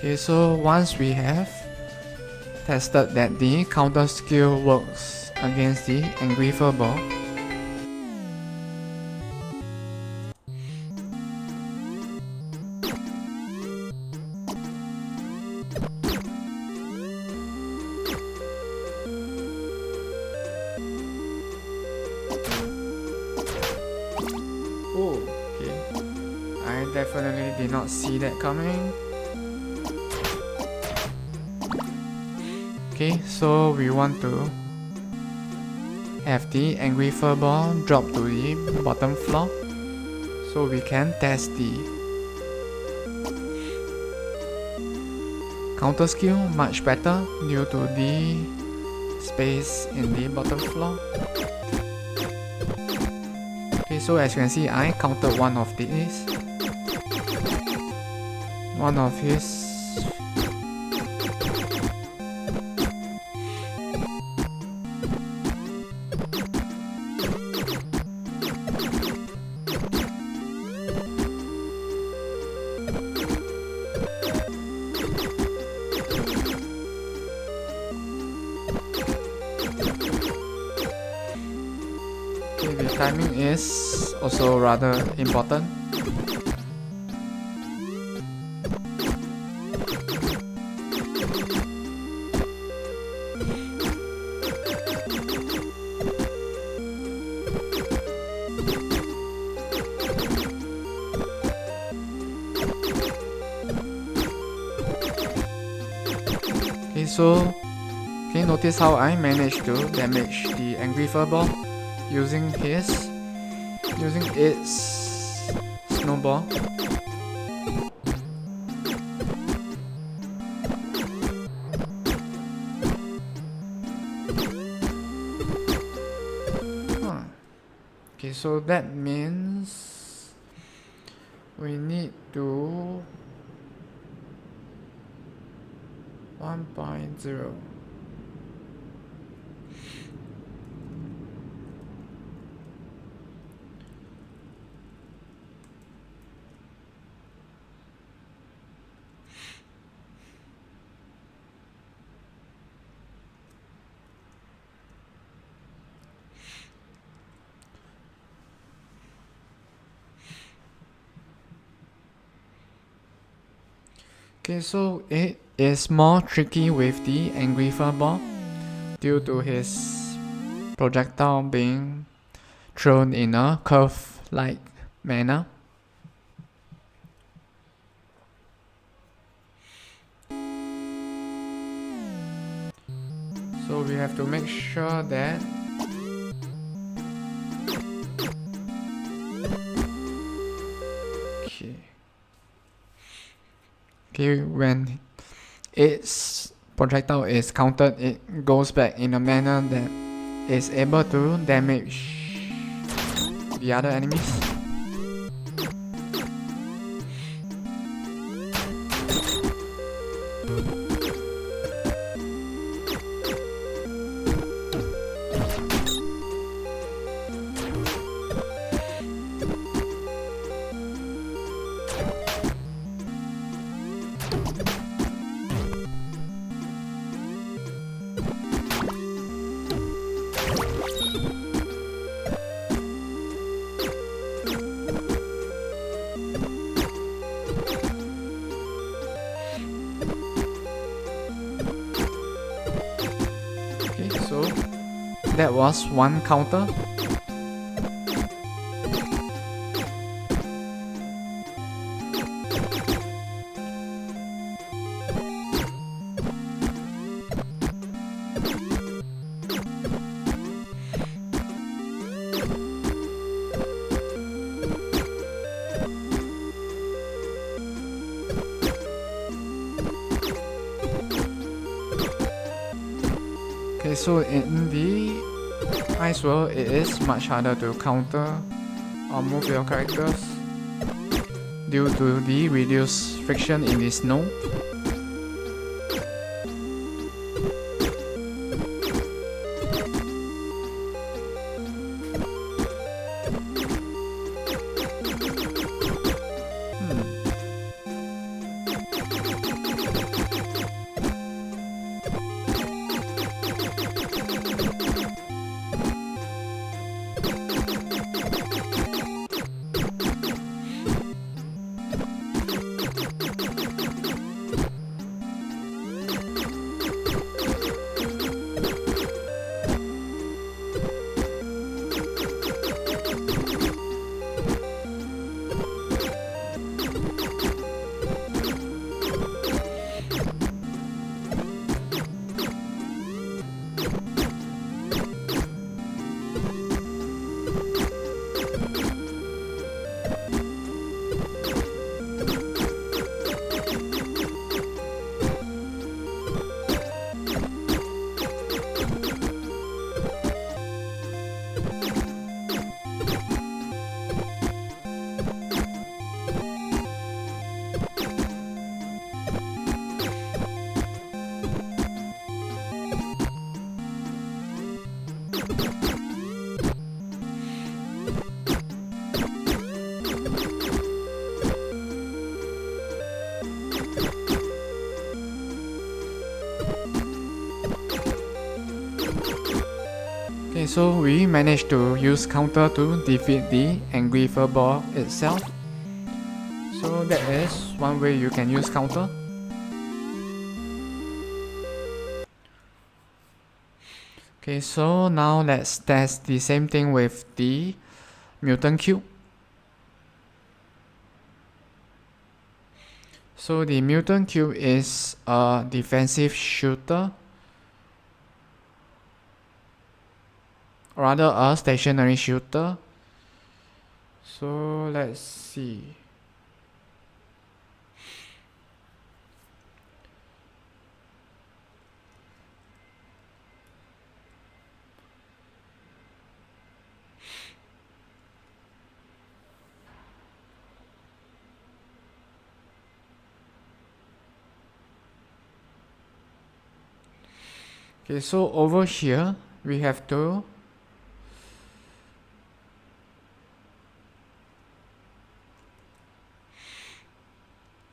Okay, so once we have tested that the counter skill works against the angry furball, oh, okay, I definitely did not see that coming. Okay, so we want to have the angry furball drop to the bottom floor so we can test the counter skill much better due to the space in the bottom floor. Okay, so as you can see, I countered one of these. One of his the timing is also rather important. Okay, so can you notice how I managed to damage the angry furball using its snowball? Okay, so that means we need to 1.0. Okay, so it is more tricky with the angry furball due to his projectile being thrown in a curve-like manner. So we have to make sure that when its projectile is countered, it goes back in a manner that is able to damage the other enemies. So that was one counter. Okay, so in the ice world, it is much harder to counter or move your characters due to the reduced friction in the snow. so we managed to use counter to defeat the angry furball itself. So that is one way you can use counter. Okay, so now let's test the same thing with the mutant cube. So the mutant cube is a defensive shooter, rather a stationary shooter. So let's see. Okay, so over here we have to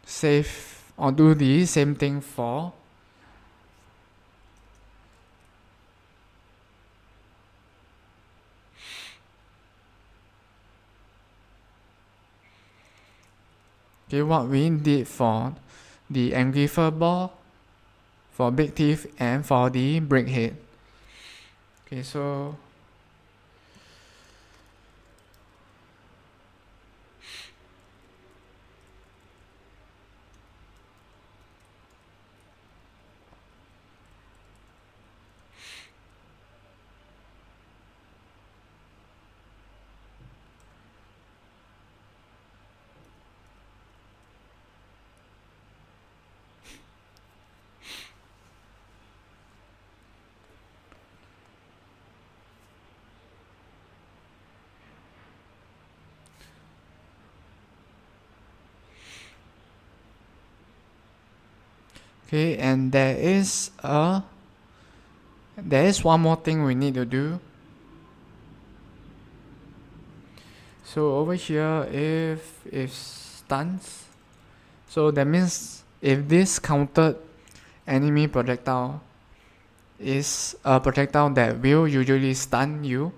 save or do the same thing for what we did for the angry furball, for big teeth, and for the brickhead. Okay, so okay, and there is one more thing we need to do. So over here, if stuns, so that means if this countered enemy projectile is a projectile that will usually stun you,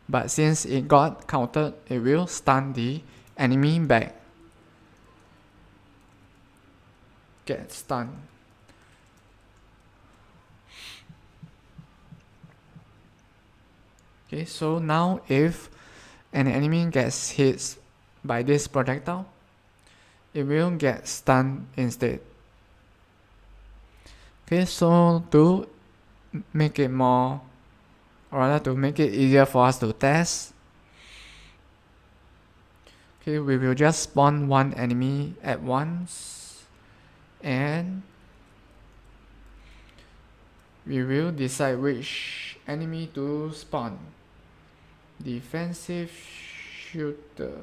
but since it got countered, it will stun the enemy back. Get stunned. Okay, so now if an enemy gets hit by this projectile, it will get stunned instead. Okay, so to make it more, or rather to make it easier for us to test, okay, we will just spawn one enemy at once, and we will decide which enemy to spawn. Defensive shooter.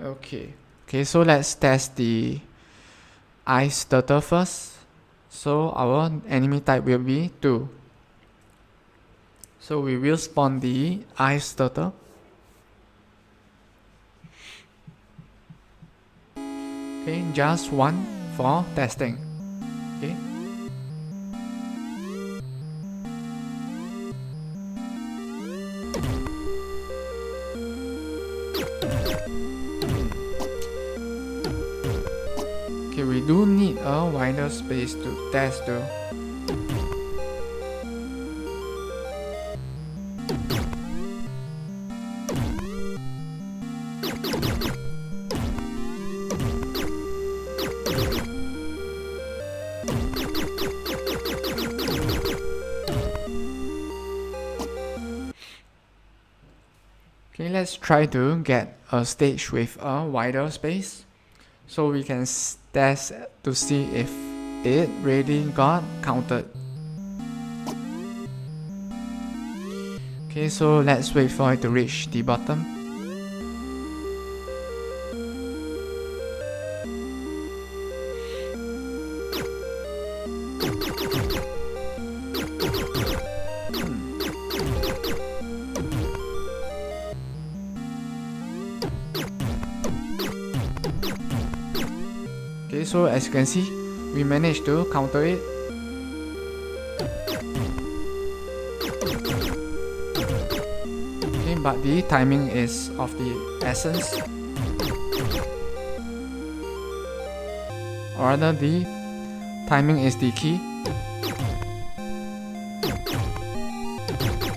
Okay, so let's test the ice turtle first. So our enemy type will be 2. So we will spawn the ice turtle. Okay, just 1 for testing. Okay. Okay, we do need a wider space to test though. Okay, let's try to get a stage with a wider space, so we can test to see if it really got counted. Okay, so let's wait for it to reach the bottom. Okay, so as you can see, we managed to counter it. but the timing is of the essence, or rather the timing is the key.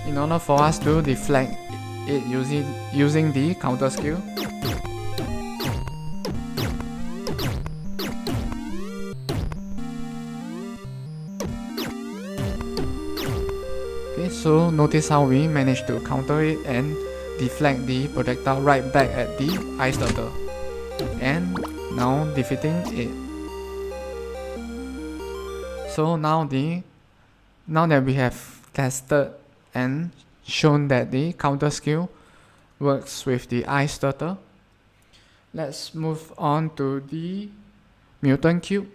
In order for us to deflect it using the counter skill, okay, so notice how we managed to counter it and deflect the projectile right back at the ice turtle, and now defeating it. So now that we have tested and shown that the counter skill works with the ice turtle, let's move on to the mutant cube.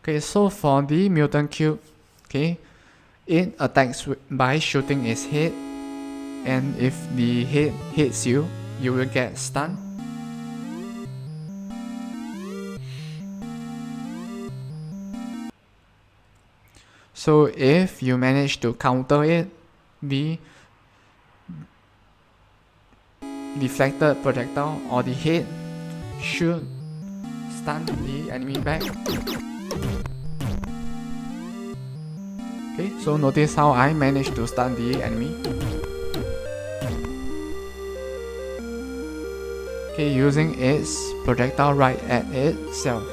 Okay, so for the mutant cube, okay, it attacks by shooting its head, and if the head hits you, you will get stunned. So if you manage to counter it, the deflected projectile or the head should stun the enemy back. Okay, so notice how I managed to stun the enemy. Okay, using its projectile right at itself.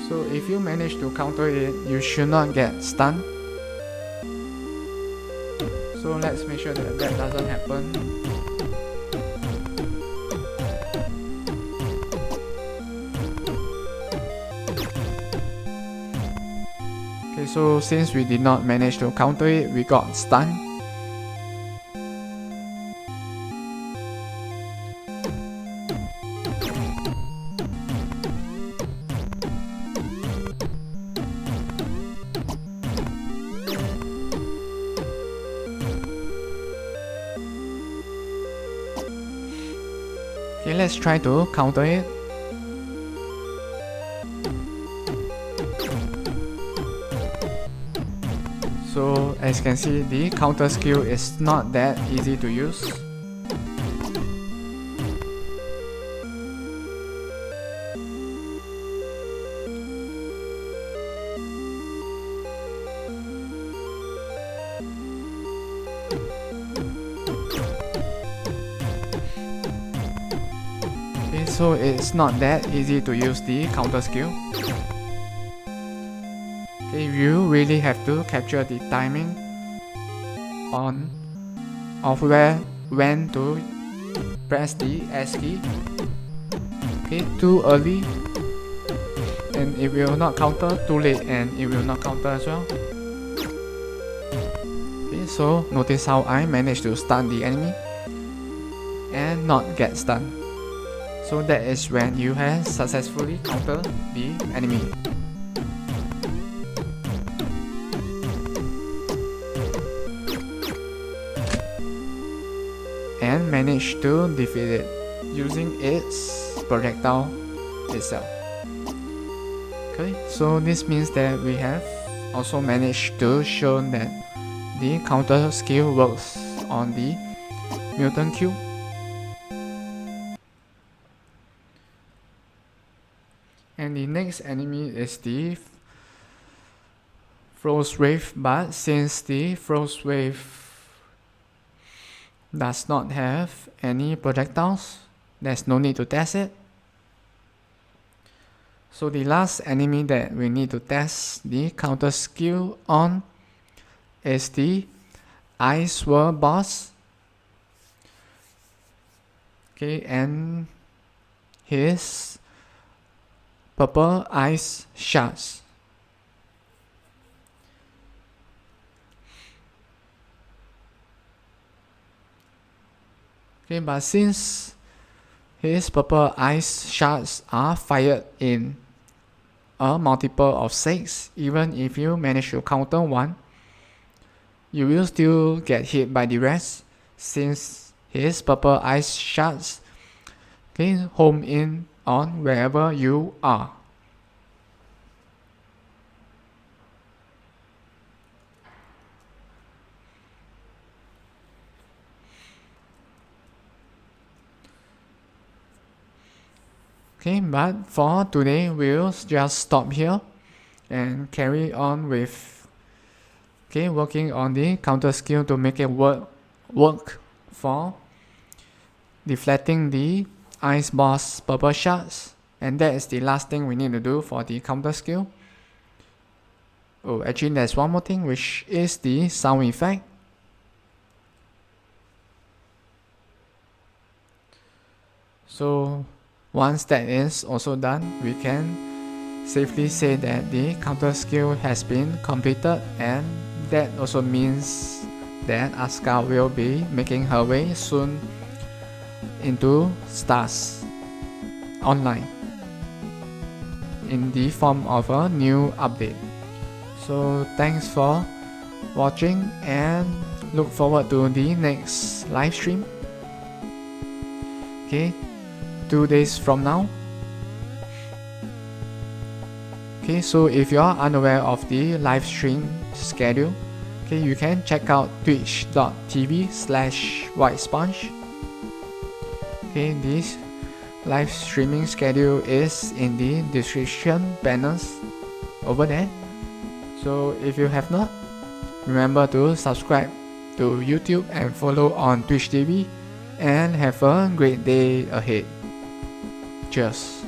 So if you manage to counter it, you should not get stunned. So let's make sure that that doesn't happen. Okay, so since we did not manage to counter it, we got stunned. Okay, let's try to counter it. So as you can see, the counter skill is not that easy to use. Okay, so it's not that easy to use the counter skill. Okay, you really have to capture the timing of when to press the S key. Okay, too early and it will not counter, too late and it will not counter as well. Okay, so notice how I managed to stun the enemy and not get stunned. So that is when you have successfully countered the enemy. And managed to defeat it using its projectile itself. Okay, so this means that we have also managed to show that the counter skill works on the mutant cube. And the next enemy is the Frost Wave, but since the Frost Wave does not have any projectiles, there's no need to test it. So the last enemy that we need to test the counter skill on is the Ice Swirl boss. Okay, and his purple ice shards. Okay, but since his purple ice shards are fired in a multiple of 6, even if you manage to counter one, you will still get hit by the rest since his purple ice shards can home in on wherever you are. Okay, but for today we'll just stop here and carry on with working on the counter skill to make it work for deflecting the ice boss purple shards, and that is the last thing we need to do for the counter skill. Oh, actually there's one more thing, which is the sound effect. So once that is also done, we can safely say that the counter skill has been completed, and that also means that Asuka will be making her way soon into Stars Online in the form of a new update. So thanks for watching and look forward to the next live stream. 2 days from now. So if you are unaware of the live stream schedule, you can check out twitch.tv/whitesponge. This live streaming schedule is in the description banners over there. So if you have not, remember to subscribe to YouTube and follow on Twitch TV, and have a great day ahead. Cheers.